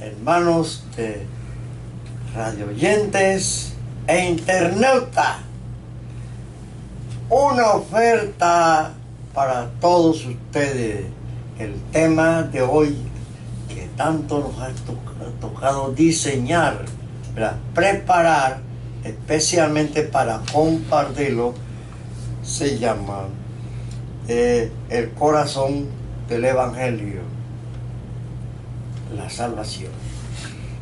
hermanos de radio oyentes e internautas. Una oferta para todos ustedes. El tema de hoy que tanto nos ha tocado diseñar, ¿verdad? Preparar especialmente para compartirlo, se llama el corazón del Evangelio, la salvación.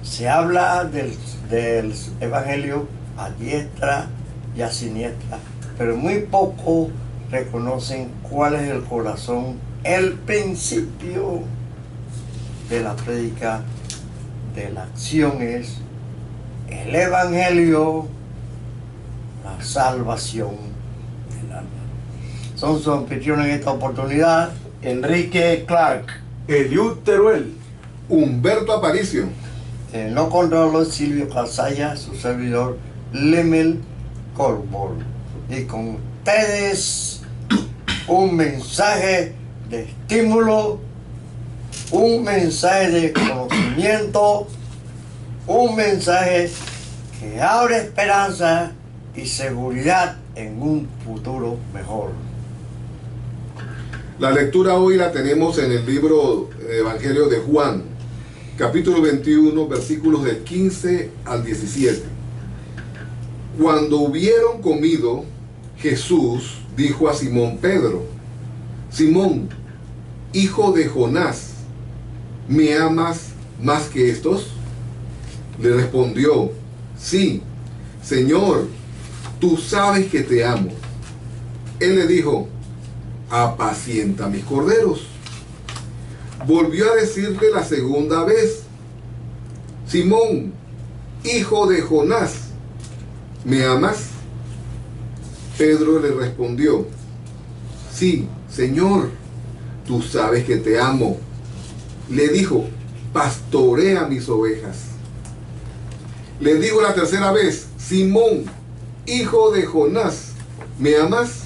Se habla del Evangelio a diestra y a siniestra, pero muy poco reconocen cuál es el corazón, el principio de la prédica, de la acción es el Evangelio, la salvación del alma. Son sus anfitriones en esta oportunidad: Enrique Clark, Eliud Teruel, Humberto Aparicio. No controlo Silvio Calzaya, su servidor Lemel Corbol. Y con ustedes un mensaje de estímulo, un mensaje de conocimiento, un mensaje que abre esperanza y seguridad en un futuro mejor. La lectura hoy la tenemos en el libro Evangelio de Juan, capítulo 21, versículos del 15 al 17. Cuando hubieron comido, Jesús dijo a Simón Pedro: Simón, hijo de Jonás, ¿me amas más que estos? Le respondió: sí, Señor, tú sabes que te amo. Él le dijo: apacienta mis corderos. Volvió a decirle la segunda vez: Simón, hijo de Jonás, ¿me amas? Pedro le respondió: sí, Señor, tú sabes que te amo. Le dijo: pastorea mis ovejas. Le dijo la tercera vez: Simón, hijo de Jonás, ¿me amas?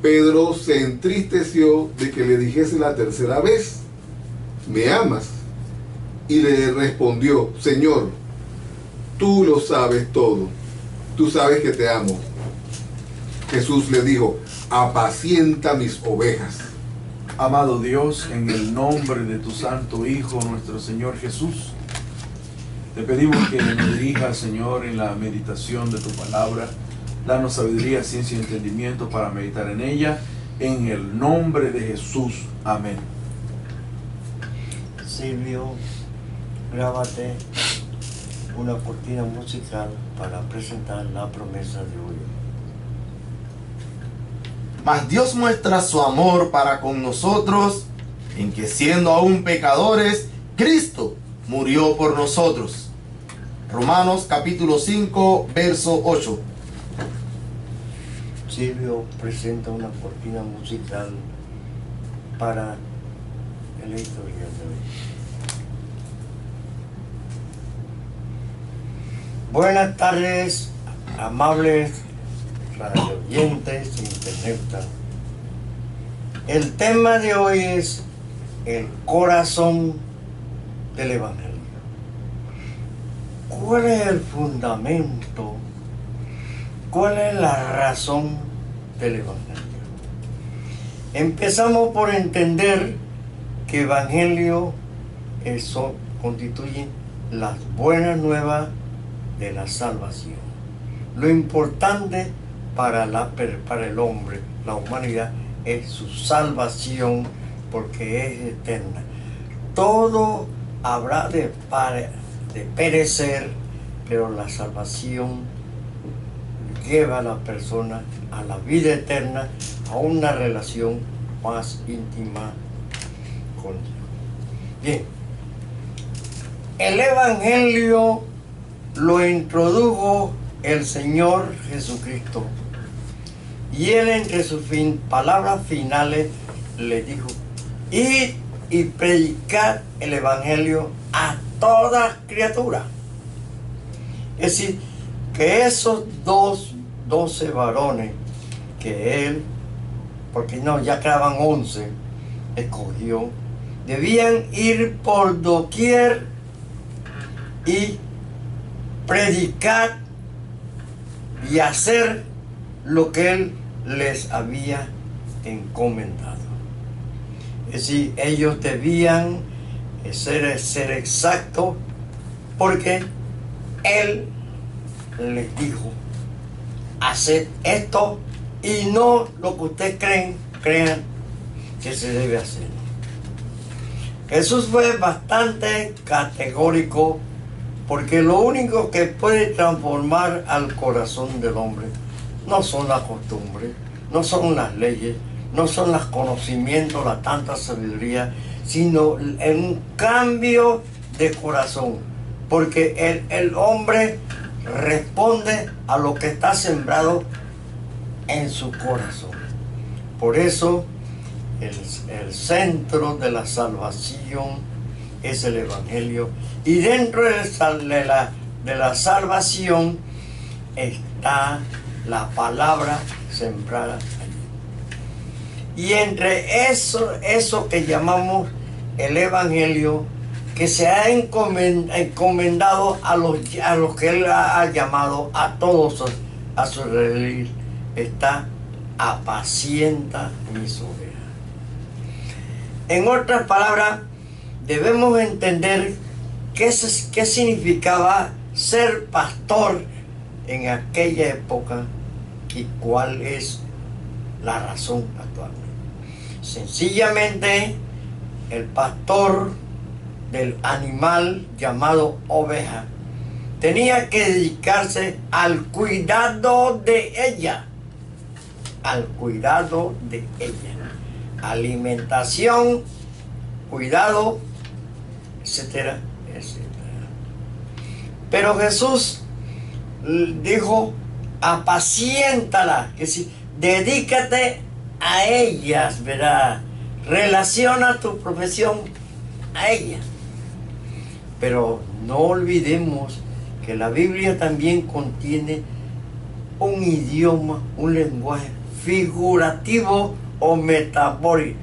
Pedro se entristeció de que le dijese la tercera vez: ¿me amas? Y le respondió: Señor, tú lo sabes todo, tú sabes que te amo. Jesús le dijo: apacienta mis ovejas. amado Dios, en el nombre de tu santo Hijo, nuestro Señor Jesús, te pedimos que nos dirijas, Señor, en la meditación de tu palabra. Danos sabiduría, ciencia y entendimiento para meditar en ella, en el nombre de Jesús. Amén. Silvio, grábate una cortina musical para presentar la promesa de hoy. Mas Dios muestra su amor para con nosotros, en que siendo aún pecadores, Cristo murió por nosotros. Romanos capítulo 5, verso 8. Silvio presenta una cortina musical para el editorial de hoy. Buenas tardes, amables radio oyentes e internautas. El tema de hoy es el corazón del Evangelio. ¿Cuál es el fundamento? ¿Cuál es la razón del Evangelio? Empezamos por entender que Evangelio constituye las buenas nuevas de la salvación. Lo importante para el hombre, la humanidad, es su salvación, porque es eterna. Todo habrá de perecer, pero la salvación lleva a la persona a la vida eterna, a una relación más íntima con Dios. Bien, el Evangelio lo introdujo el Señor Jesucristo, y Él, entre sus palabras finales, le dijo: id y predicad el Evangelio a toda criatura. Es decir, que esos 12 varones que Él, porque no, ya quedaban 11, escogió, debían ir por doquier y predicar y hacer lo que Él les había encomendado. Es decir, ellos debían ser exactos, porque Él les dijo: haced esto y no lo que ustedes crean que se debe hacer. Jesús fue bastante categórico, porque lo único que puede transformar al corazón del hombre no son las costumbres, no son las leyes, no son los conocimientos, la tanta sabiduría, sino un cambio de corazón, porque el hombre responde a lo que está sembrado en su corazón. Por eso el centro de la salvación es el Evangelio, y dentro de la salvación está la palabra sembrada allí. Y entre eso que llamamos el Evangelio, que se ha encomendado a los que Él ha llamado, a todos a su redil, está: apacienta mis ovejas. En otras palabras, debemos entender qué significaba ser pastor en aquella época y cuál es la razón actualmente. Sencillamente, el pastor del animal llamado oveja tenía que dedicarse al cuidado de ella, alimentación, cuidado, etcétera, etcétera. Pero Jesús dijo: apaciéntala, que si dedícate a ellas, ¿verdad? Relaciona tu profesión a ellas. Pero no olvidemos que la Biblia también contiene un idioma, un lenguaje figurativo o metafórico.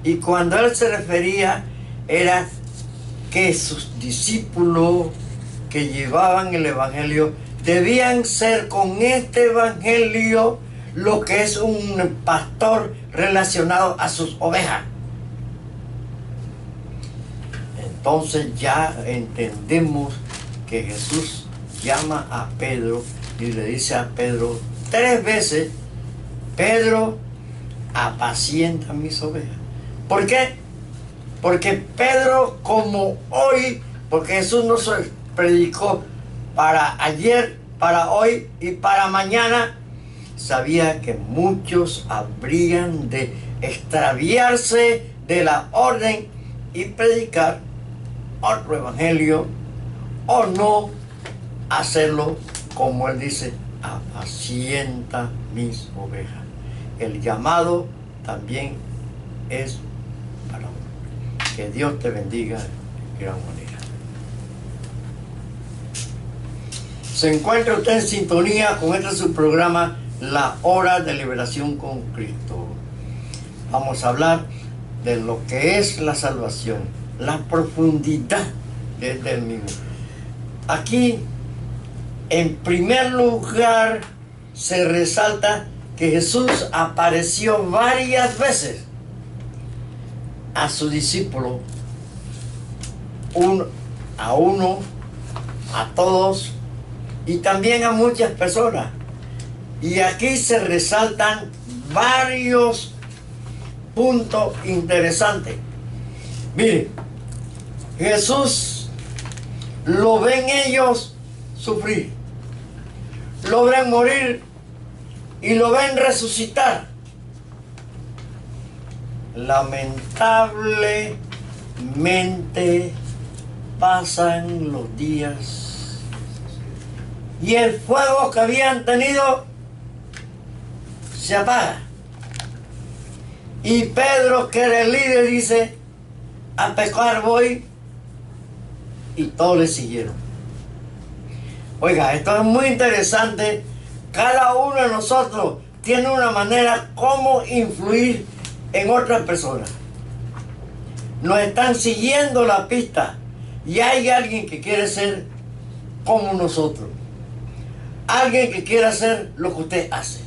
Y cuando Él se refería, era que sus discípulos que llevaban el Evangelio debían ser con este Evangelio lo que es un pastor relacionado a sus ovejas. Entonces ya entendemos que Jesús llama a Pedro y le dice a Pedro 3 veces: Pedro, apacienta mis ovejas. ¿Por qué? Porque Pedro, como hoy, porque Jesús no se predicó para ayer, para hoy y para mañana, sabía que muchos habrían de extraviarse de la orden y predicar otro evangelio, o no hacerlo como Él dice: apacienta mis ovejas. El llamado también es para uno. Que Dios te bendiga de gran manera. Se encuentra usted en sintonía con este su programa, La Hora de Liberación con Cristo. Vamos a hablar de lo que es la salvación, la profundidad del mismo. Aquí, en primer lugar, se resalta que Jesús apareció varias veces a su discípulo, a uno, a todos y también a muchas personas. Y aquí se resaltan varios puntos interesantes. Miren, Jesús lo ven ellos sufrir, lo ven morir y lo ven resucitar. Lamentablemente pasan los días y el fuego que habían tenido se apaga. Y Pedro, que era el líder, dice: a pescar voy, y todos le siguieron. Oiga, esto es muy interesante. Cada uno de nosotros tiene una manera como influir en otras personas. Nos están siguiendo la pista, Y hay alguien que quiere ser como nosotros. Alguien que quiere hacer lo que usted hace.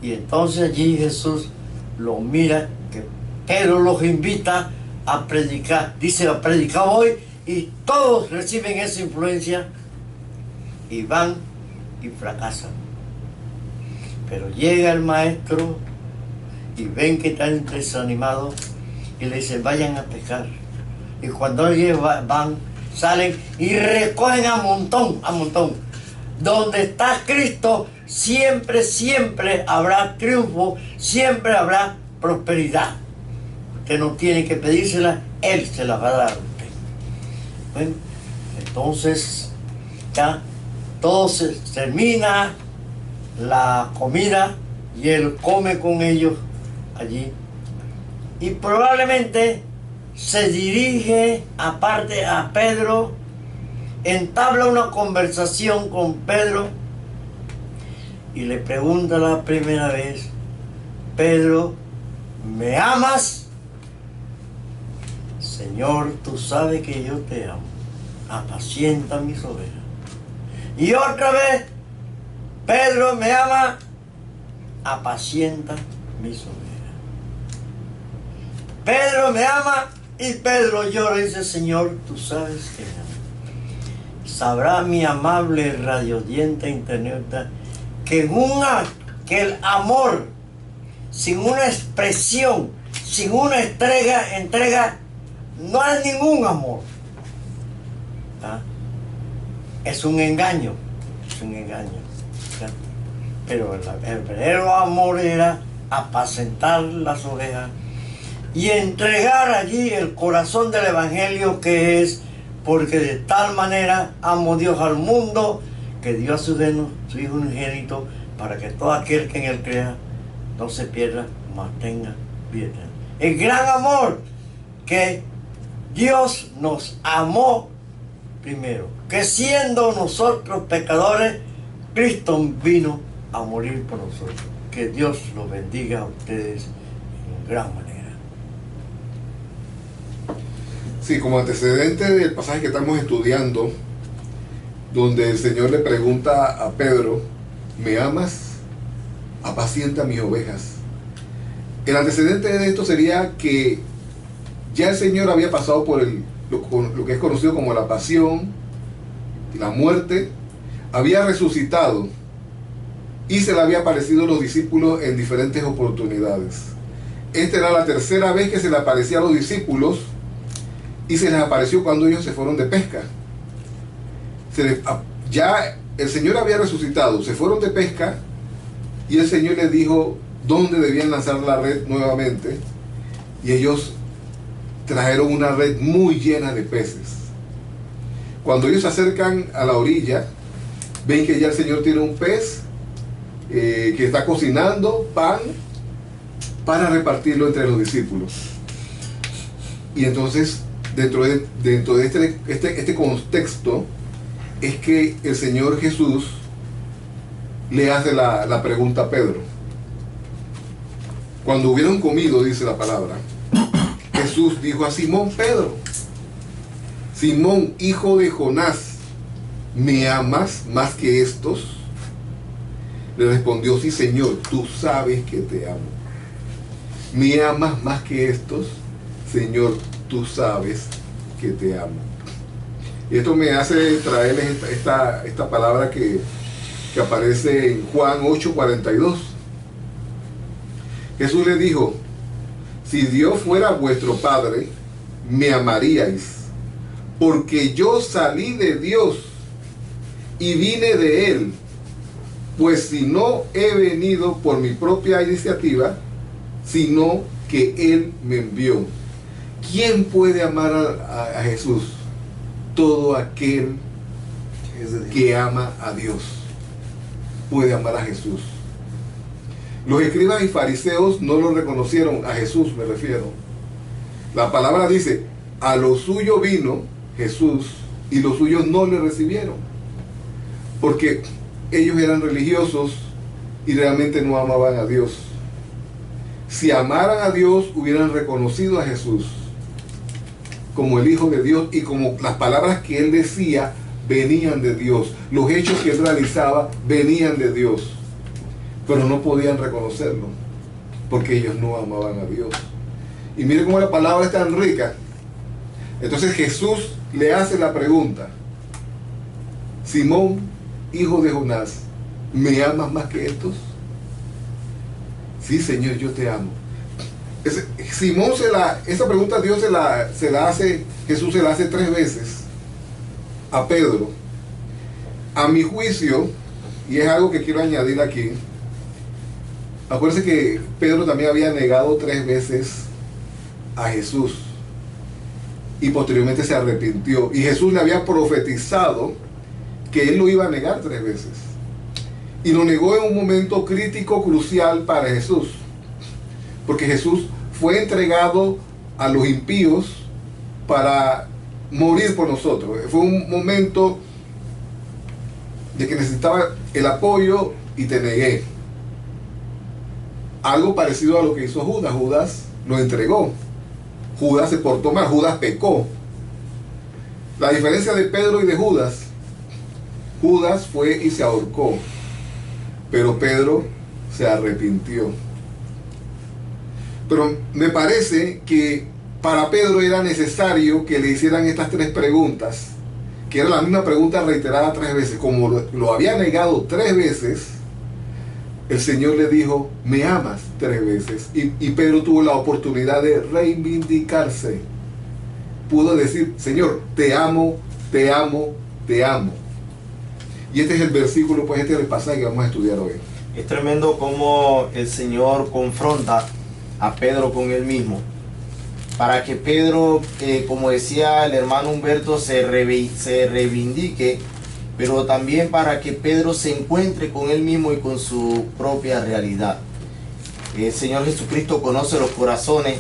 Y entonces allí Jesús lo mira, que Pedro los invita a predicar. Dice, a predicar hoy, y todos reciben esa influencia y van y fracasan. Pero llega el maestro y ven que están desanimados y le dicen, vayan a pescar. Y cuando ellos van, salen y recogen a montón, a montón. Donde está Cristo, siempre, siempre habrá triunfo, siempre habrá prosperidad. Usted no tiene que pedírsela, Él se la va a dar a usted. Bueno, entonces ya todo se termina la comida y Él come con ellos allí. Y probablemente se dirige aparte a Pedro, entabla una conversación con Pedro y le pregunta la primera vez, Pedro, ¿me amas? Señor, tú sabes que yo te amo, apacienta mis ovejas. Y otra vez, Pedro, ¿me ama? Apacienta mis ovejas. Pedro, ¿me ama? Y Pedro llora y dice, Señor, tú sabes que me ama. Sabrá mi amable radioyente internauta que el amor sin una expresión, sin una entrega, no es ningún amor. ¿Ah? Es un engaño, es un engaño. ¿Sí? Pero el verdadero amor era apacentar las ovejas y entregar allí el corazón del Evangelio, que es, porque de tal manera amó Dios al mundo que dio a su Hijo unigénito, para que todo aquel que en Él crea no se pierda, mas tenga vida eterna. El gran amor que Dios nos amó primero, que siendo nosotros pecadores, Cristo vino a morir por nosotros. Que Dios los bendiga a ustedes en gran manera. Sí, como antecedente del pasaje que estamos estudiando, donde el Señor le pregunta a Pedro, ¿me amas? Apacienta mis ovejas. El antecedente de esto sería que ya el Señor había pasado por lo que es conocido como la pasión y la muerte, había resucitado y se le había aparecido a los discípulos en diferentes oportunidades. Esta era la tercera vez que se le aparecía a los discípulos, y se les apareció cuando ellos se fueron de pesca. Ya el Señor había resucitado, se fueron de pesca y el Señor les dijo dónde debían lanzar la red nuevamente, y ellos trajeron una red muy llena de peces. Cuando ellos se acercan a la orilla, ven que ya el Señor tiene un pez que está cocinando pan para repartirlo entre los discípulos. Y entonces dentro de este contexto es que el Señor Jesús le hace la pregunta a Pedro. Cuando hubieron comido, dice la palabra, Jesús dijo a Simón Pedro, Simón, hijo de Jonás, ¿me amas más que estos? Le respondió, sí, Señor, tú sabes que te amo. ¿Me amas más que estos? Señor, tú sabes que te amo. Y esto me hace traerles esta palabra que aparece en Juan 8:42. Jesús le dijo, si Dios fuera vuestro Padre, me amaríais, porque yo salí de Dios y vine de Él, pues si no he venido por mi propia iniciativa, sino que Él me envió. ¿Quién puede amar a Jesús? Todo aquel que ama a Dios puede amar a Jesús. Los escribas y fariseos no lo reconocieron, a Jesús me refiero. La palabra dice, a lo suyo vino Jesús y los suyos no le recibieron, porque ellos eran religiosos y realmente no amaban a Dios. Si amaran a Dios, hubieran reconocido a Jesús. como el Hijo de Dios y como las palabras que él decía venían de Dios. Los hechos que él realizaba venían de Dios. Pero no podían reconocerlo porque ellos no amaban a Dios. Y mire cómo la palabra es tan rica. Entonces Jesús le hace la pregunta: Simón, hijo de Jonás, ¿me amas más que estos? Sí, Señor, yo te amo. Simón esa pregunta Dios se la hace, Jesús se la hace 3 veces a Pedro. A mi juicio, y es algo que quiero añadir aquí, acuérdense que Pedro también había negado 3 veces a Jesús y posteriormente se arrepintió, y Jesús le había profetizado que él lo iba a negar 3 veces, y lo negó en un momento crítico, crucial para Jesús, porque Jesús fue entregado a los impíos para morir por nosotros. Fue un momento de que necesitaba el apoyo y te negué. Algo parecido a lo que hizo Judas. Judas lo entregó. Judas se portó mal, Judas pecó. La diferencia de Pedro y de Judas: Judas fue y se ahorcó, pero Pedro se arrepintió. Pero me parece que para Pedro era necesario que le hicieran estas 3 preguntas, que era la misma pregunta reiterada 3 veces. Como lo había negado 3 veces, el Señor le dijo: ¿me amas? 3 veces. Y Pedro tuvo la oportunidad de reivindicarse. Pudo decir: Señor, te amo, te amo, te amo. Y este es el versículo, pues este es el pasaje que vamos a estudiar hoy. Es tremendo cómo el Señor confronta a Pedro con él mismo, para que Pedro, como decía el hermano Humberto, se reivindique, pero también para que Pedro se encuentre con él mismo y con su propia realidad. El Señor Jesucristo conoce los corazones.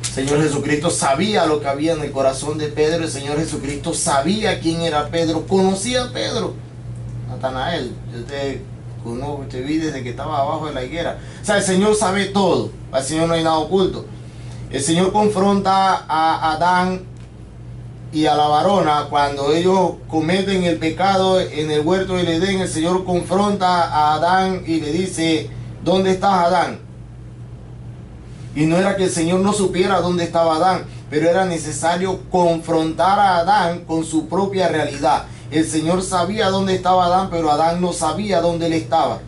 El Señor Jesucristo sabía lo que había en el corazón de Pedro. El Señor Jesucristo sabía quién era Pedro, conocía a Pedro. Natanael, yo te vi desde que estaba abajo de la higuera. O sea, el Señor sabe todo. Al Señor no hay nada oculto. El Señor confronta a Adán y a la varona cuando ellos cometen el pecado en el huerto del Edén. El Señor confronta a Adán y le dice: ¿dónde estás, Adán? Y no era que el Señor no supiera dónde estaba Adán, pero era necesario confrontar a Adán con su propia realidad. El Señor sabía dónde estaba Adán, pero Adán no sabía dónde él estaba.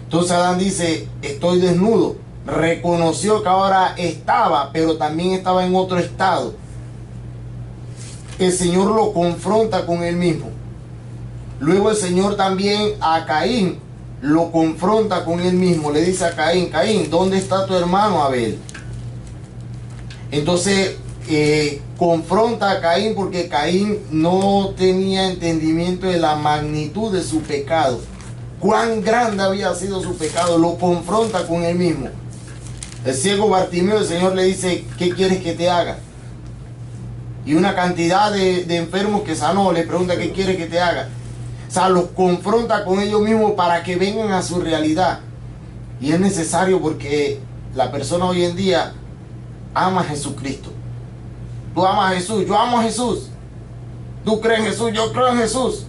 Entonces Adán dice: estoy desnudo. Reconoció que ahora estaba, pero también estaba en otro estado. El Señor lo confronta con él mismo. Luego el Señor también a Caín lo confronta con él mismo. Le dice a Caín: Caín, ¿dónde está tu hermano Abel? Entonces confronta a Caín porque Caín no tenía entendimiento de la magnitud de su pecado. Cuán grande había sido su pecado. Lo confronta con él mismo. El ciego Bartimeo, el Señor le dice: ¿qué quieres que te haga? Y una cantidad de enfermos que sanó le pregunta: ¿qué quieres que te haga? O sea, los confronta con ellos mismos para que vengan a su realidad. Y es necesario porque la persona hoy en día ama a Jesucristo. Tú amas a Jesús, yo amo a Jesús. Tú crees en Jesús, yo creo en Jesús.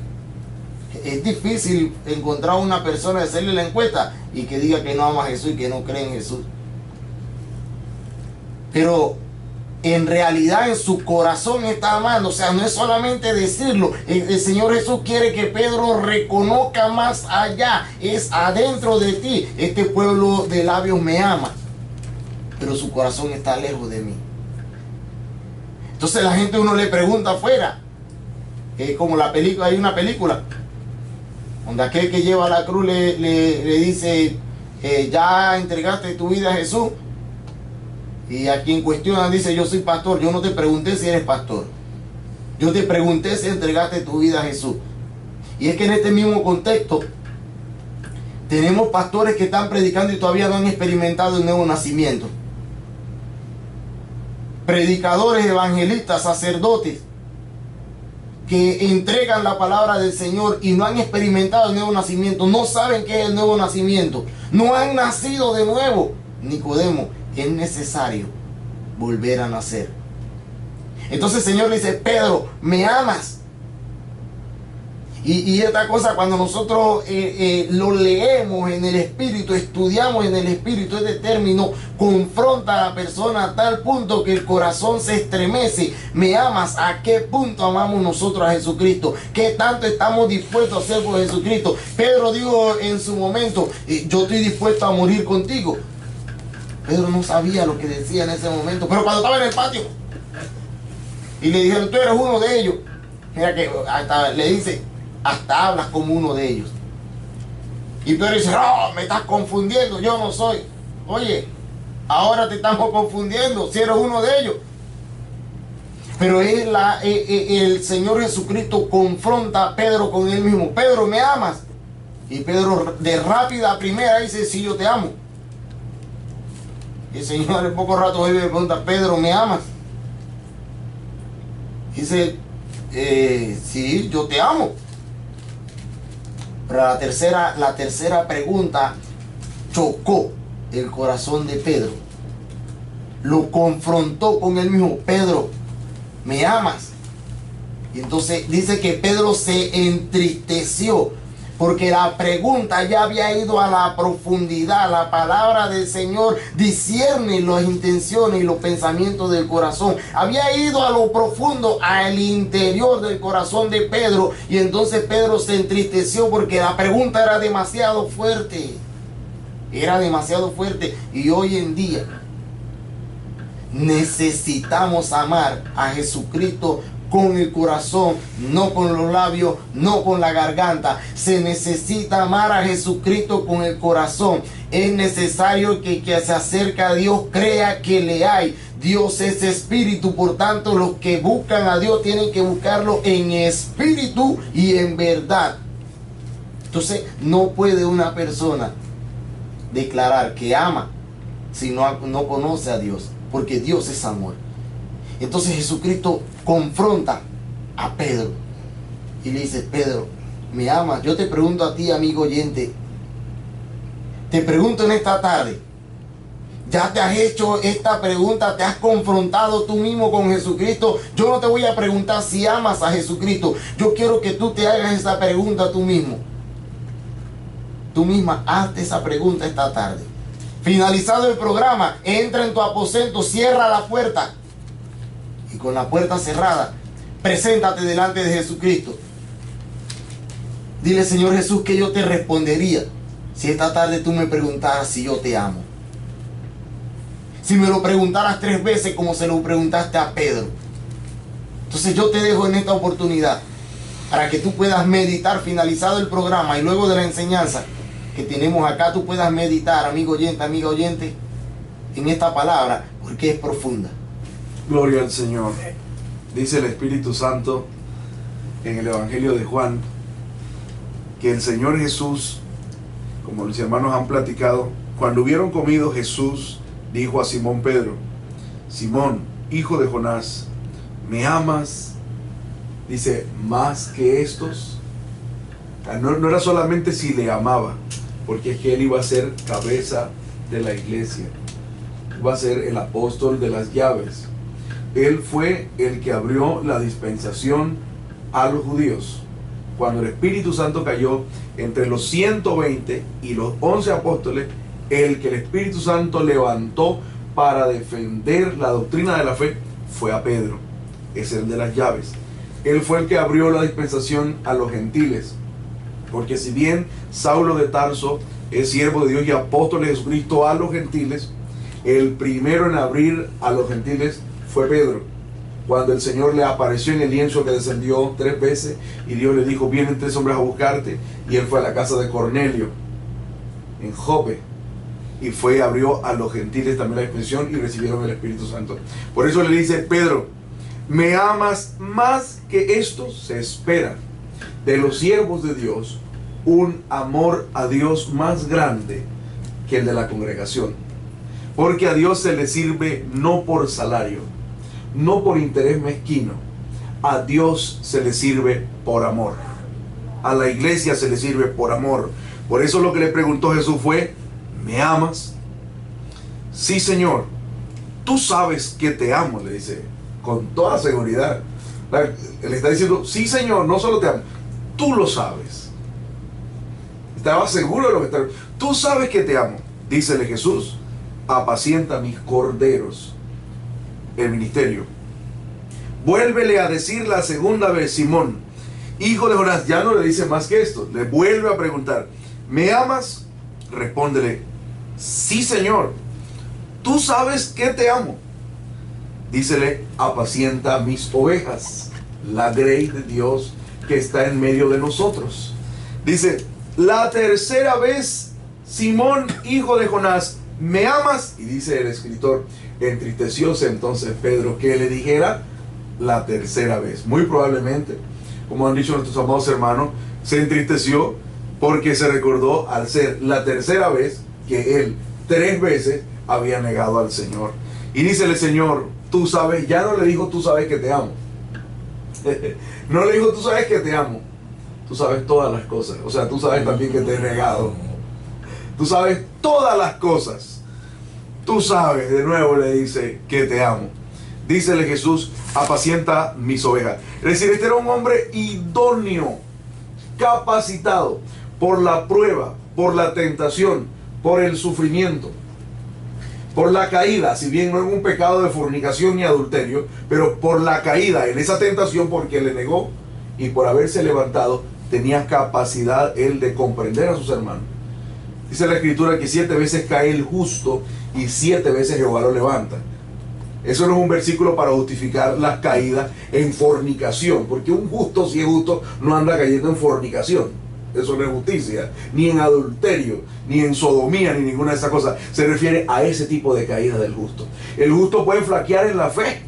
Es difícil encontrar una persona, hacerle la encuesta y que diga que no ama a Jesús y que no cree en Jesús. Pero en realidad en su corazón está amando. O sea, no es solamente decirlo. El Señor Jesús quiere que Pedro reconozca más allá. Es adentro de ti. Este pueblo de labios me ama, pero su corazón está lejos de mí. Entonces la gente, uno le pregunta afuera, como la película, hay una película donde aquel que lleva la cruz le dice: ya entregaste tu vida a Jesús. Y a quien cuestiona dice: yo soy pastor. Yo no te pregunté si eres pastor, yo te pregunté si entregaste tu vida a Jesús. Y es que en este mismo contexto tenemos pastores que están predicando y todavía no han experimentado el nuevo nacimiento. Predicadores, evangelistas, sacerdotes que entregan la palabra del Señor y no han experimentado el nuevo nacimiento. No saben qué es el nuevo nacimiento. No han nacido de nuevo. Nicodemo: es necesario volver a nacer. Entonces el Señor le dice, Pedro, ¿me amas? Y esta cosa, cuando nosotros lo leemos en el Espíritu, estudiamos en el Espíritu, este término confronta a la persona a tal punto que el corazón se estremece. ¿Me amas? ¿A qué punto amamos nosotros a Jesucristo? ¿Qué tanto estamos dispuestos a hacer por Jesucristo? Pedro dijo en su momento, yo estoy dispuesto a morir contigo. Pedro no sabía lo que decía en ese momento, pero cuando estaba en el patio y le dijeron, tú eres uno de ellos, mira que hasta le dice, hasta hablas como uno de ellos. Y Pedro dice, no, me estás confundiendo, yo no soy. Oye, ahora te estamos confundiendo, si eres uno de ellos. Pero el Señor Jesucristo confronta a Pedro con él mismo. Pedro, ¿me amas? Y Pedro de rápida primera dice, sí, yo te amo. Y el Señor en poco rato le pregunta, Pedro, ¿me amas? Dice, sí, yo te amo. Pero la tercera pregunta chocó el corazón de Pedro. Lo confrontó con él mismo. Pedro, ¿me amas? Y entonces dice que Pedro se entristeció porque la pregunta ya había ido a la profundidad. La palabra del Señor discierne las intenciones y los pensamientos del corazón. Había ido a lo profundo, al interior del corazón de Pedro. Y entonces Pedro se entristeció porque la pregunta era demasiado fuerte. Era demasiado fuerte. Y hoy en día necesitamos amar a Jesucristo con el corazón, no con los labios, no con la garganta. Se necesita amar a Jesucristo con el corazón. Es necesario que se acerca a Dios crea que le hay. Dios es espíritu, por tanto los que buscan a Dios tienen que buscarlo en espíritu y en verdad. Entonces no puede una persona declarar que ama si no conoce a Dios, porque Dios es amor. Entonces Jesucristo confronta a Pedro y le dice, Pedro, ¿me amas? Yo te pregunto a ti, amigo oyente, te pregunto en esta tarde, ¿ya te has hecho esta pregunta? ¿Te has confrontado tú mismo con Jesucristo? Yo no te voy a preguntar si amas a Jesucristo. Yo quiero que tú te hagas esa pregunta tú mismo. Tú misma hazte esa pregunta esta tarde. Finalizado el programa, entra en tu aposento, cierra la puerta. Y con la puerta cerrada, preséntate delante de Jesucristo. Dile, Señor Jesús, que yo te respondería si esta tarde tú me preguntaras si yo te amo. Si me lo preguntaras 3 veces como se lo preguntaste a Pedro. Entonces yo te dejo en esta oportunidad para que tú puedas meditar finalizado el programa y luego de la enseñanza que tenemos acá, tú puedas meditar, amigo oyente, amiga oyente, en esta palabra, porque es profunda. Gloria al Señor. Dice el Espíritu Santo en el Evangelio de Juan que el Señor Jesús, como los hermanos han platicado, cuando hubieron comido, Jesús dijo a Simón Pedro, Simón, hijo de Jonás, ¿me amas? Dice, más que estos. No era solamente si le amaba, porque es que él iba a ser cabeza de la iglesia, iba a ser el apóstol de las llaves. Él fue el que abrió la dispensación a los judíos. Cuando el Espíritu Santo cayó entre los 120 y los 11 apóstoles, el que el Espíritu Santo levantó para defender la doctrina de la fe fue a Pedro. Es el de las llaves. Él fue el que abrió la dispensación a los gentiles. Porque si bien Saulo de Tarso es siervo de Dios y apóstol de Jesucristo a los gentiles, el primero en abrir a los gentiles fue Pedro. Cuando el Señor le apareció en el lienzo que descendió 3 veces y Dios le dijo, vienen 3 hombres a buscarte, y él fue a la casa de Cornelio en Jope y abrió a los gentiles también la dispensación y recibieron el Espíritu Santo. Por eso le dice, Pedro, ¿me amas más que esto? Se espera de los siervos de Dios un amor a Dios más grande que el de la congregación, porque a Dios se le sirve no por salario, no por interés mezquino. A Dios se le sirve por amor. A la iglesia se le sirve por amor. Por eso lo que le preguntó Jesús fue, ¿me amas? Sí, Señor, tú sabes que te amo, le dice con toda seguridad. Le está diciendo, sí Señor, no solo te amo, tú lo sabes. Estaba seguro de lo que estaba. Tú sabes que te amo. Dícele Jesús, apacienta mis corderos. El ministerio. Vuélvele a decir la segunda vez, Simón, hijo de Jonás. Ya no le dice más que esto. Le vuelve a preguntar, ¿me amas? Respóndele, sí Señor, tú sabes que te amo. Dícele, apacienta mis ovejas. La grey de Dios que está en medio de nosotros. Dice, la tercera vez, Simón, hijo de Jonás, ¿me amas? Y dice el escritor, entristecióse entonces Pedro que le dijera la tercera vez. Muy probablemente, como han dicho nuestros amados hermanos, se entristeció porque se recordó al ser la tercera vez que él 3 veces había negado al Señor. Y dícele, Señor, tú sabes, ya no le dijo tú sabes que te amo. No le dijo tú sabes que te amo. Tú sabes todas las cosas. O sea, tú sabes también que te he negado. Tú sabes todas las cosas. Tú sabes, de nuevo le dice que te amo. Dícele Jesús, apacienta mis ovejas. Es decir, este era un hombre idóneo, capacitado por la prueba, por la tentación, por el sufrimiento, por la caída, si bien no es un pecado de fornicación ni adulterio, pero por la caída en esa tentación, porque le negó y por haberse levantado, tenía capacidad él de comprender a sus hermanos. Dice la Escritura que 7 veces cae el justo y 7 veces Jehová lo levanta. Eso no es un versículo para justificar las caídas en fornicación, porque un justo, si es justo, no anda cayendo en fornicación. Eso no es justicia, ni en adulterio, ni en sodomía, ni ninguna de esas cosas. Se refiere a ese tipo de caída del justo. El justo puede flaquear en la fe,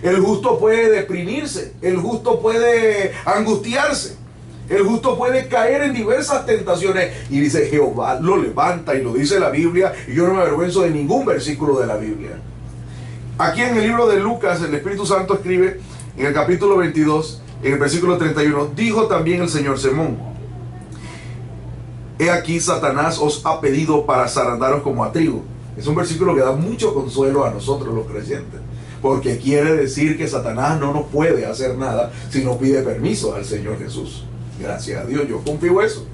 el justo puede deprimirse, el justo puede angustiarse, el justo puede caer en diversas tentaciones. Y dice, Jehová lo levanta, y lo dice la Biblia, y yo no me avergüenzo de ningún versículo de la Biblia. Aquí en el libro de Lucas, el Espíritu Santo escribe en el capítulo 22, en el versículo 31, dijo también el Señor Simón, he aquí Satanás os ha pedido para zarandaros como a trigo. Es un versículo que da mucho consuelo a nosotros los creyentes, porque quiere decir que Satanás no nos puede hacer nada si no pide permiso al Señor Jesús. Gracias a Dios, yo confío eso.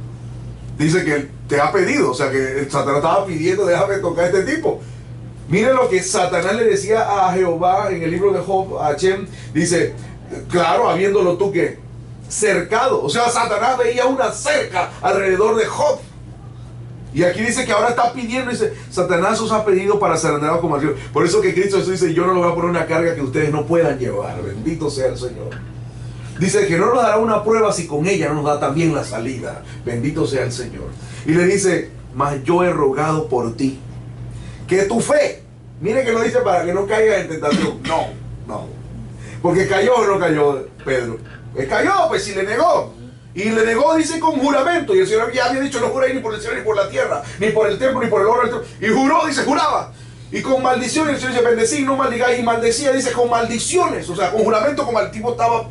Dice que él te ha pedido, o sea que Satanás estaba pidiendo, déjame tocar a este tipo. Miren lo que Satanás le decía a Jehová en el libro de Job, a Hashem, dice, claro, habiéndolo tú que cercado, o sea, Satanás veía una cerca alrededor de Job. Y aquí dice que ahora está pidiendo, dice, Satanás os ha pedido para zarandaros como a trigo. Por eso que Cristo Jesús dice, yo no le voy a poner una carga que ustedes no puedan llevar. Bendito sea el Señor. Dice que no nos dará una prueba si con ella no nos da también la salida. Bendito sea el Señor. Y le dice, mas yo he rogado por ti, que tu fe, mire que lo dice para que no caiga en tentación. No. Porque cayó o no cayó Pedro. Cayó, pues si le negó. Y le negó, dice, con juramento. Y el Señor ya había dicho, no juré ni por el cielo, ni por la tierra, ni por el templo, ni por el oro del templo. Y juró, dice, juraba. Y con maldiciones, el Señor dice, bendecí, no maldigáis. Y maldecía, dice, con maldiciones. O sea, con juramento, como el tipo estaba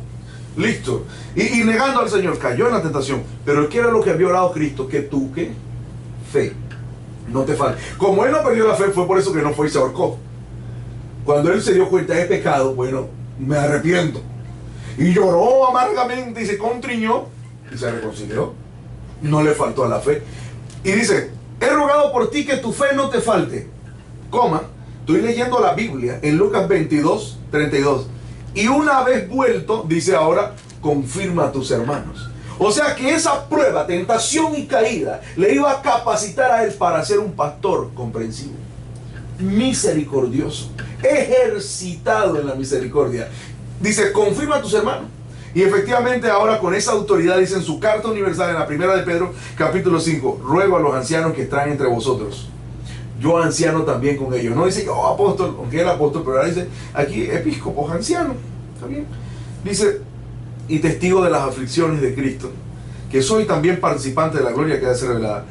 listo. Y negando al Señor, cayó en la tentación. Pero ¿qué era lo que había orado Cristo? Que tú, ¿qué? Fe. No te falte. Como él no perdió la fe, fue por eso que no fue y se ahorcó. Cuando él se dio cuenta de pecado, bueno, me arrepiento. Y lloró amargamente y se contriñó y se reconcilió. No le faltó a la fe. Y dice, he rogado por ti que tu fe no te falte. Estoy leyendo la Biblia en Lucas 22, 32. Y una vez vuelto, dice ahora, confirma a tus hermanos. O sea que esa prueba, tentación y caída le iba a capacitar a él para ser un pastor comprensivo, misericordioso, ejercitado en la misericordia. Dice, confirma a tus hermanos. Y efectivamente ahora con esa autoridad dice en su carta universal, en la primera de Pedro, capítulo 5, ruego a los ancianos que están entre vosotros. Yo anciano también con ellos. No dice, oh apóstol, aunque era apóstol, pero ahora dice, aquí episcopos, ancianos. ¿Está bien? Dice, y testigo de las aflicciones de Cristo, que soy también participante de la gloria que ha de ser revelada.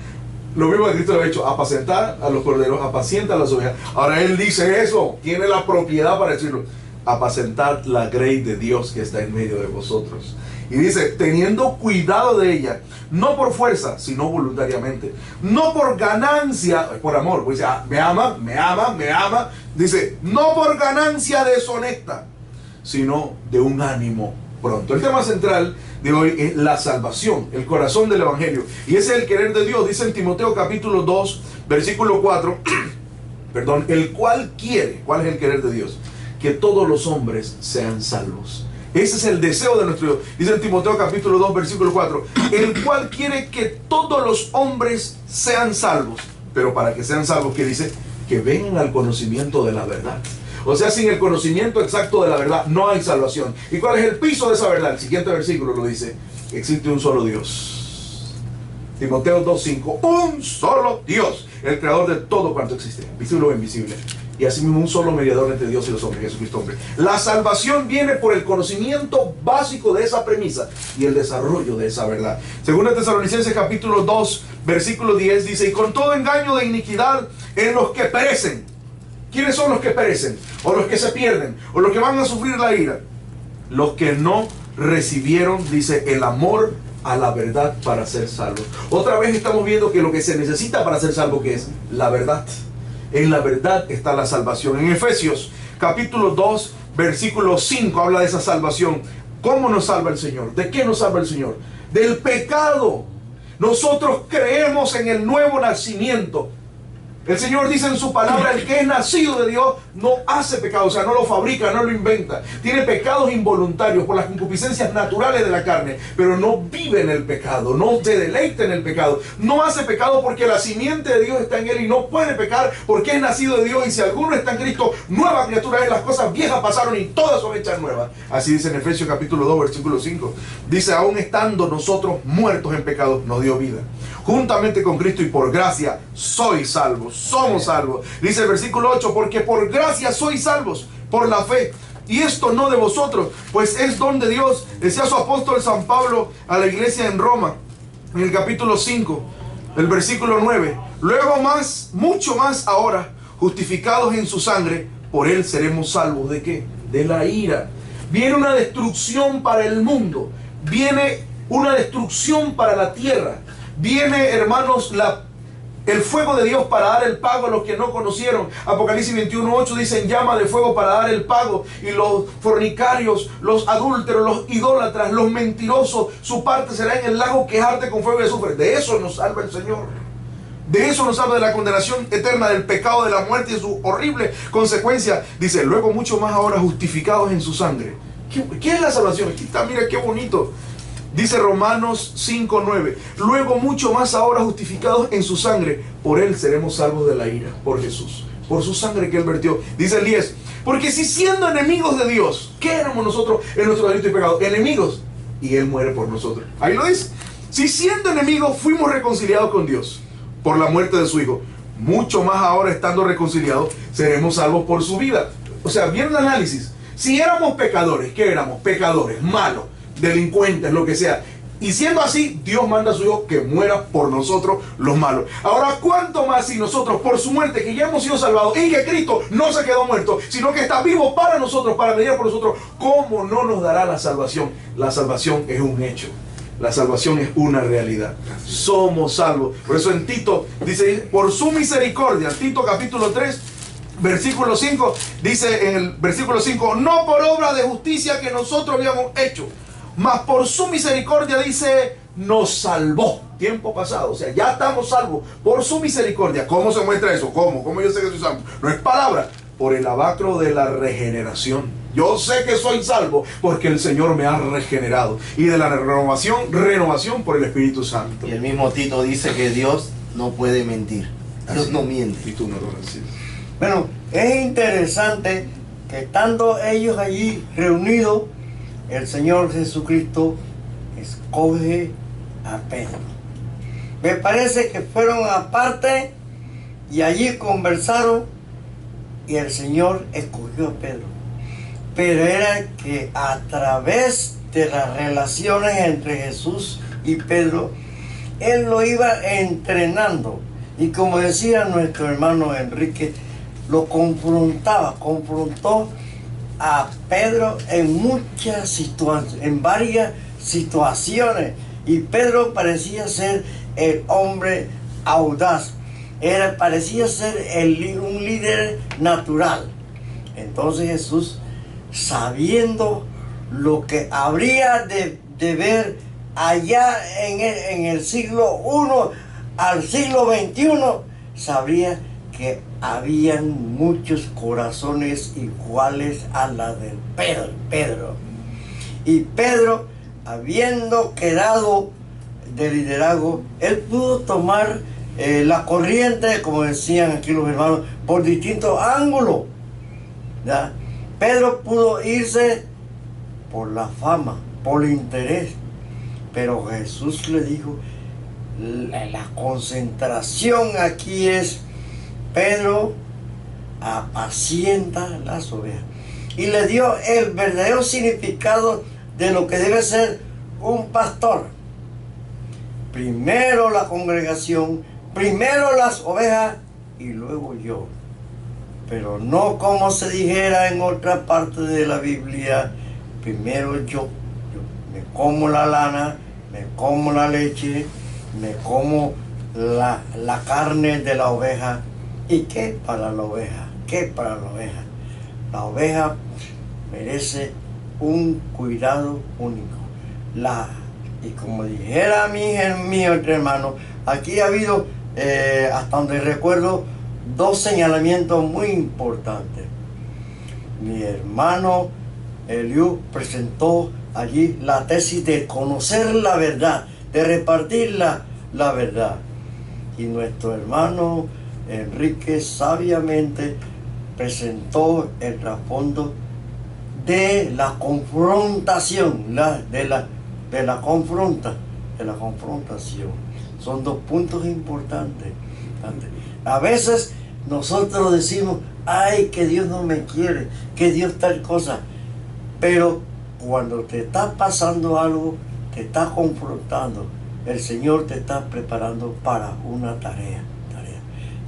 Lo mismo que Cristo le ha hecho, apacentar a los corderos, apacienta a las ovejas. Ahora él dice eso, tiene la propiedad para decirlo. Apacentar la grey de Dios que está en medio de vosotros. Y dice, teniendo cuidado de ella, no por fuerza, sino voluntariamente, no por ganancia, por amor, pues dice, me ama. Dice, no por ganancia deshonesta, sino de un ánimo pronto. El tema central de hoy es la salvación, el corazón del Evangelio. Y ese es el querer de Dios. Dice en Timoteo capítulo 2, versículo 4, perdón, el cual quiere, ¿cuál es el querer de Dios? Que todos los hombres sean salvos. Ese es el deseo de nuestro Dios. Dice en Timoteo capítulo 2, versículo 4, el cual quiere que todos los hombres sean salvos. Pero para que sean salvos, ¿qué dice? Que vengan al conocimiento de la verdad. O sea, sin el conocimiento exacto de la verdad no hay salvación. ¿Y cuál es el piso de esa verdad? El siguiente versículo lo dice: existe un solo Dios. Timoteo 2:5, un solo Dios, el creador de todo cuanto existe, visible o invisible, y asimismo un solo mediador entre Dios y los hombres, Jesucristo hombre. La salvación viene por el conocimiento básico de esa premisa y el desarrollo de esa verdad. Según Tesalonicenses capítulo 2, versículo 10 dice: y con todo engaño de iniquidad en los que perecen. ¿Quiénes son los que perecen? O los que se pierden, o los que van a sufrir la ira. Los que no recibieron, dice, el amor a la verdad para ser salvos. Otra vez estamos viendo que lo que se necesita para ser salvo, ¿qué es? La verdad. En la verdad está la salvación. En Efesios capítulo 2, versículo 5 habla de esa salvación. ¿Cómo nos salva el Señor? ¿De qué nos salva el Señor? Del pecado. Nosotros creemos en el nuevo nacimiento. El Señor dice en su palabra: el que es nacido de Dios no hace pecado, o sea, no lo fabrica, no lo inventa. Tiene pecados involuntarios por las concupiscencias naturales de la carne, pero no vive en el pecado, no se deleita en el pecado. No hace pecado porque la simiente de Dios está en él y no puede pecar porque es nacido de Dios. Y si alguno está en Cristo, nueva criatura es, las cosas viejas pasaron y todas son hechas nuevas. Así dice en Efesios capítulo 2, versículo 5. Dice: aún estando nosotros muertos en pecado, nos dio vida juntamente con Cristo, y por gracia sois salvos, somos salvos. Dice el versículo 8: porque por gracia sois salvos, por la fe. Y esto no de vosotros, pues es don de Dios. Decía su apóstol San Pablo a la iglesia en Roma, en el capítulo 5, el versículo 9. Luego más, mucho más ahora, justificados en su sangre, por él seremos salvos. ¿De qué? De la ira. Viene una destrucción para el mundo. Viene una destrucción para la tierra. Viene, hermanos, el fuego de Dios para dar el pago a los que no conocieron. Apocalipsis 21:8 dice: en llama de fuego para dar el pago. Y los fornicarios, los adúlteros, los idólatras, los mentirosos, su parte será en el lago que arde con fuego y azufre. De eso nos salva el Señor. De eso nos salva de la condenación eterna, del pecado, de la muerte y su horrible consecuencia. Dice: luego mucho más ahora, justificados en su sangre. ¿Qué es la salvación? Aquí está, mira qué bonito. Dice Romanos 5:9: luego mucho más ahora, justificados en su sangre, por él seremos salvos de la ira, por Jesús, por su sangre que él vertió. Dice el 10: porque si siendo enemigos de Dios, ¿qué éramos nosotros en nuestro delito y pecado? Enemigos, y él muere por nosotros. Ahí lo dice. Si siendo enemigos fuimos reconciliados con Dios por la muerte de su Hijo, mucho más ahora, estando reconciliados, seremos salvos por su vida. O sea, bien el análisis. Si éramos pecadores, ¿qué éramos? Pecadores, malos, delincuentes, lo que sea. Y siendo así, Dios manda a su Hijo que muera por nosotros los malos. Ahora, ¿cuánto más si nosotros, por su muerte, que ya hemos sido salvados, y que Cristo no se quedó muerto, sino que está vivo para nosotros, para mediar por nosotros, cómo no nos dará la salvación? La salvación es un hecho. La salvación es una realidad. Somos salvos. Por eso en Tito dice: por su misericordia, Tito capítulo 3, versículo 5, dice en el versículo 5: no por obra de justicia que nosotros habíamos hecho, mas por su misericordia, dice, nos salvó. Tiempo pasado, o sea, ya estamos salvos por su misericordia. ¿Cómo se muestra eso? ¿Cómo yo sé que soy salvo? No es palabra. Por el lavacro de la regeneración. Yo sé que soy salvo porque el Señor me ha regenerado. Y de la renovación por el Espíritu Santo. Y el mismo Tito dice que Dios no puede mentir. Dios no miente. Y tú no lo recibes. Bueno, es interesante que estando ellos allí reunidos, el Señor Jesucristo escoge a Pedro. Me parece que fueron aparte y allí conversaron y el Señor escogió a Pedro. Pero era que a través de las relaciones entre Jesús y Pedro, Él lo iba entrenando. Y como decía nuestro hermano Enrique, lo confrontó a Pedro en muchas situaciones, en varias situaciones. Y Pedro parecía ser el hombre audaz. Parecía ser un líder natural. Entonces Jesús sabiendo lo que habría de ver allá en el siglo I al siglo XXI, sabría que habían muchos corazones iguales a la de Pedro. Y Pedro, habiendo quedado de liderazgo, él pudo tomar la corriente, como decían aquí los hermanos, por distintos ángulos, ¿ya? Pedro pudo irse por la fama, por el interés, pero Jesús le dijo, la concentración aquí es: Pedro, apacienta las ovejas. Y le dio el verdadero significado de lo que debe ser un pastor. Primero la congregación, primero las ovejas y luego yo. Pero no como se dijera en otra parte de la Biblia: primero yo me como la lana, me como la leche, me como la carne de la oveja. ¿Y qué para la oveja? ¿Qué para la oveja? La oveja merece un cuidado único. Y como dijera mi otro hermano, aquí ha habido, hasta donde recuerdo, dos señalamientos muy importantes. Mi hermano Eliú presentó allí la tesis de conocer la verdad, de repartir la verdad. Y nuestro hermano Enrique sabiamente presentó el trasfondo de la confrontación, de la confrontación. Son dos puntos importantes. A veces nosotros decimos: ay, que Dios no me quiere, que Dios tal cosa. Pero cuando te está pasando algo, te está confrontando, el Señor te está preparando para una tarea.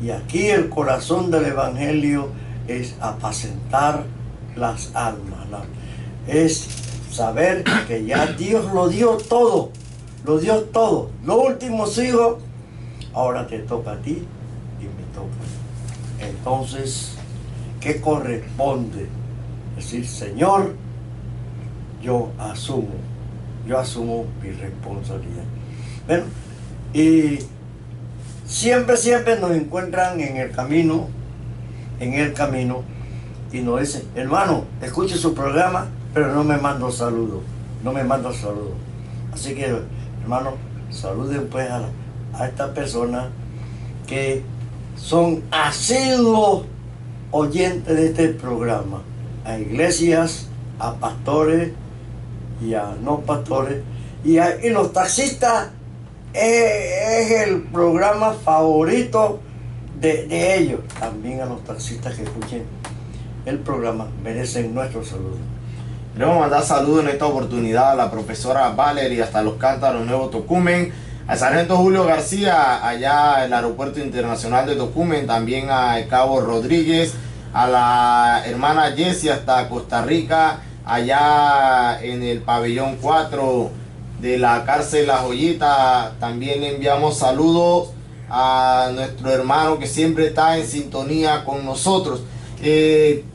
Y aquí el corazón del Evangelio es apacentar las almas. Es saber que ya Dios lo dio todo. Lo dio todo. Los últimos hijos, ahora te toca a ti y me toca. Entonces, ¿qué corresponde? Decir: Señor, yo asumo mi responsabilidad. Bueno, y siempre nos encuentran en el camino, y nos dicen: hermano, escuche su programa, pero no me mando saludos. Así que, hermano, saluden pues a estas personas que son asiduos oyentes de este programa, a iglesias, a pastores y a no pastores, y los taxistas. Es el programa favorito de ellos. También a los taxistas que escuchen el programa merecen nuestro saludo. Queremos mandar saludos en esta oportunidad a la profesora Valerie hasta Los Cántaros, Nuevo Tocumen, al sargento Julio García allá en el Aeropuerto Internacional de Tocumen, también a Cabo Rodríguez, a la hermana Jessie hasta Costa Rica, allá en el pabellón 4 de la cárcel La Joyita. También enviamos saludos a nuestro hermano que siempre está en sintonía con nosotros.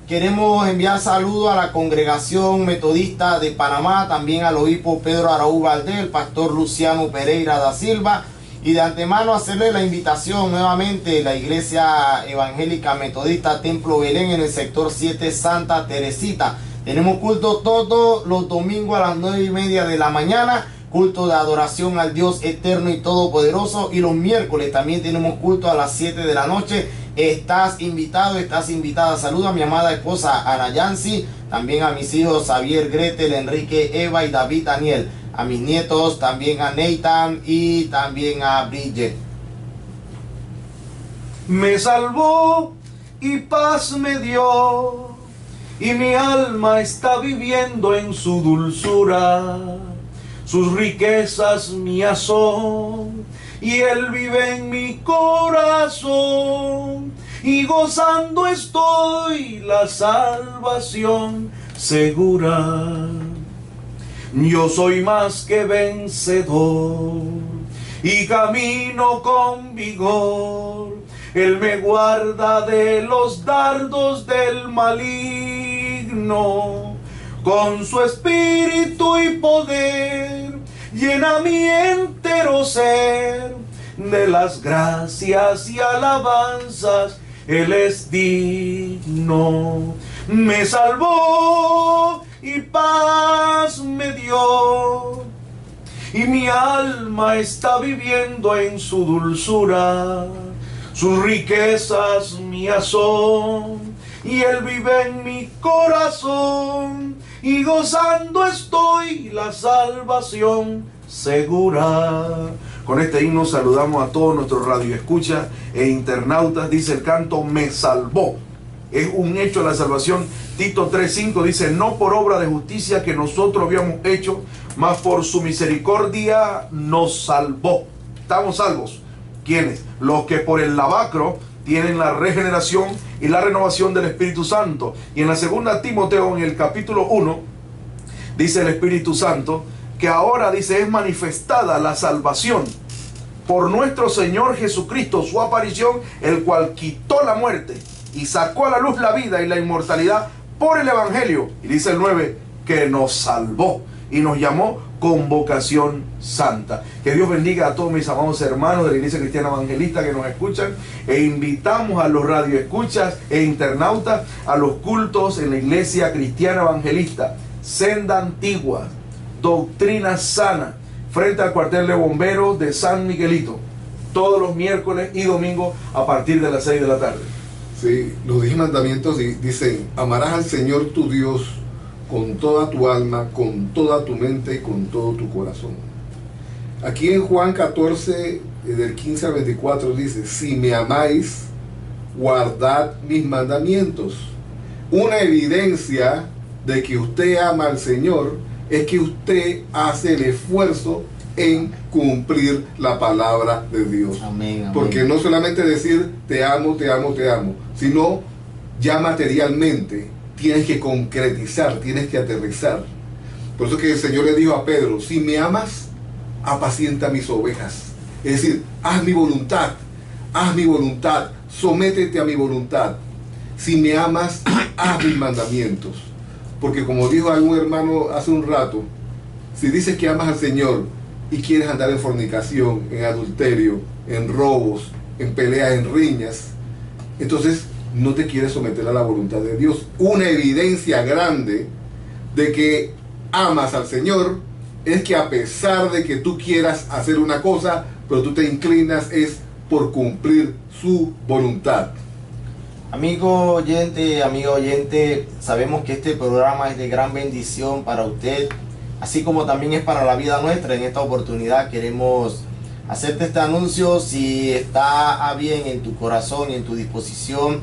Queremos enviar saludos a la Congregación Metodista de Panamá, también al obispo Pedro Araújo Valdés, el pastor Luciano Pereira da Silva, y de antemano hacerle la invitación nuevamente: la Iglesia Evangélica Metodista Templo Belén en el sector 7 Santa Teresita. Tenemos culto todos los domingos a las 9:30 de la mañana, culto de adoración al Dios eterno y todopoderoso, y los miércoles también tenemos culto a las 7 de la noche. Estás invitado, estás invitada. Saluda a mi amada esposa Ana Yancy, también a mis hijos Xavier, Gretel, Enrique, Eva y David Daniel, a mis nietos, también a Nathan y también a Bridget. Me salvó y paz me dio, y mi alma está viviendo en su dulzura. Sus riquezas mías son, y Él vive en mi corazón, y gozando estoy la salvación segura. Yo soy más que vencedor, y camino con vigor. Él me guarda de los dardos del maligno, con su espíritu y poder. Llena mi entero ser de las gracias y alabanzas. Él es digno. Me salvó y paz me dio, y mi alma está viviendo en su dulzura. Sus riquezas mías son, y Él vive en mi corazón, y gozando estoy la salvación segura. Con este himno saludamos a todos nuestros radioescuchas e internautas. Dice el canto: me salvó. Es un hecho de la salvación. Tito 3:5 dice: no por obra de justicia que nosotros habíamos hecho, mas por su misericordia nos salvó. Estamos salvos. ¿Quiénes? Los que por el lavacro tienen la regeneración y la renovación del Espíritu Santo. Y en la segunda Timoteo, en el capítulo 1, dice el Espíritu Santo que ahora, dice, es manifestada la salvación por nuestro Señor Jesucristo, su aparición, el cual quitó la muerte y sacó a la luz la vida y la inmortalidad por el Evangelio. Y dice el 9, que nos salvó y nos llamó con vocación santa. Que Dios bendiga a todos mis amados hermanos de la Iglesia Cristiana Evangelista que nos escuchan, e invitamos a los radioescuchas e internautas a los cultos en la Iglesia Cristiana Evangelista, senda antigua, doctrina sana, frente al cuartel de bomberos de San Miguelito, todos los miércoles y domingos a partir de las 6 de la tarde. Sí, los 10 mandamientos dicen: amarás al Señor tu Dios con toda tu alma, con toda tu mente y con todo tu corazón. Aquí en Juan 14, del 15 al 24 dice: si me amáis, guardad mis mandamientos. Una evidencia de que usted ama al Señor es que usted hace el esfuerzo en cumplir la palabra de Dios. Amén, amén. Porque no solamente decir te amo, te amo, te amo, sino ya materialmente tienes que concretizar, tienes que aterrizar. Por eso que el Señor le dijo a Pedro: si me amas, apacienta mis ovejas. Es decir, haz mi voluntad, sométete a mi voluntad. Si me amas, haz mis mandamientos. Porque como dijo algún hermano hace un rato, si dices que amas al Señor y quieres andar en fornicación, en adulterio, en robos, en peleas, en riñas, entonces no te quieres someter a la voluntad de Dios. Una evidencia grande de que amas al Señor es que a pesar de que tú quieras hacer una cosa, pero tú te inclinas es por cumplir su voluntad. Amigo oyente, sabemos que este programa es de gran bendición para usted, así como también es para la vida nuestra. En esta oportunidad queremos hacerte este anuncio. Si está a bien en tu corazón y en tu disposición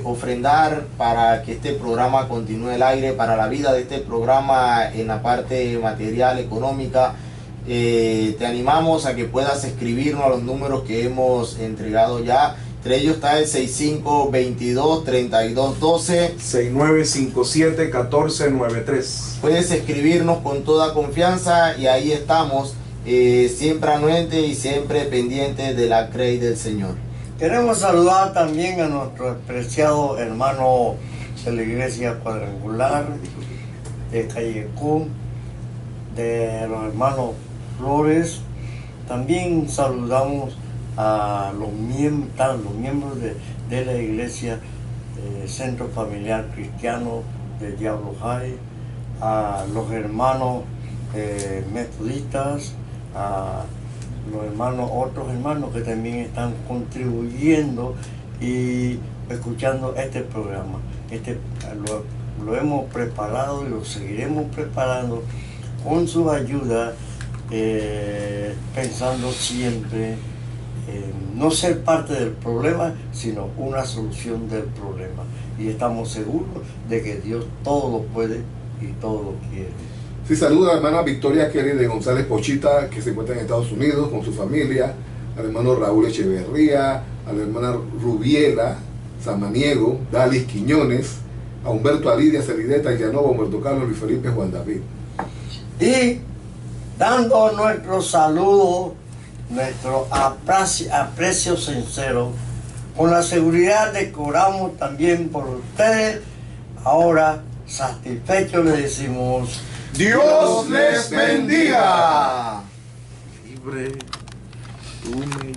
ofrendar para que este programa continúe al aire, para la vida de este programa en la parte material, económica, te animamos a que puedas escribirnos a los números que hemos entregado ya. Entre ellos está el 6522-3212. 6957-1493. Puedes escribirnos con toda confianza y ahí estamos, siempre anuentes y siempre pendientes de la crey del Señor. Queremos saludar también a nuestro apreciado hermano de la Iglesia Cuadrangular de Callecún, de los hermanos Flores. También saludamos a los miembros de la Iglesia Centro Familiar Cristiano de Diablo High, a los hermanos metodistas, a los hermanos, otros hermanos que también están contribuyendo y escuchando este programa. Lo hemos preparado y lo seguiremos preparando con su ayuda, pensando siempre no ser parte del problema, sino una solución del problema. Y estamos seguros de que Dios todo lo puede y todo lo quiere. Sí, saluda a la hermana Victoria Kelly de González Pochita, que se encuentra en Estados Unidos con su familia, al hermano Raúl Echeverría, a la hermana Rubiela Samaniego, Dalis Quiñones, a Humberto Alidia, Celideta, Llanova, Humberto Carlos, Luis Felipe, Juan David. Y dando nuestro saludo, nuestro aprecio sincero, con la seguridad de que oramos también por ustedes. Ahora satisfechos le decimos, Dios les bendiga. Libre, tú me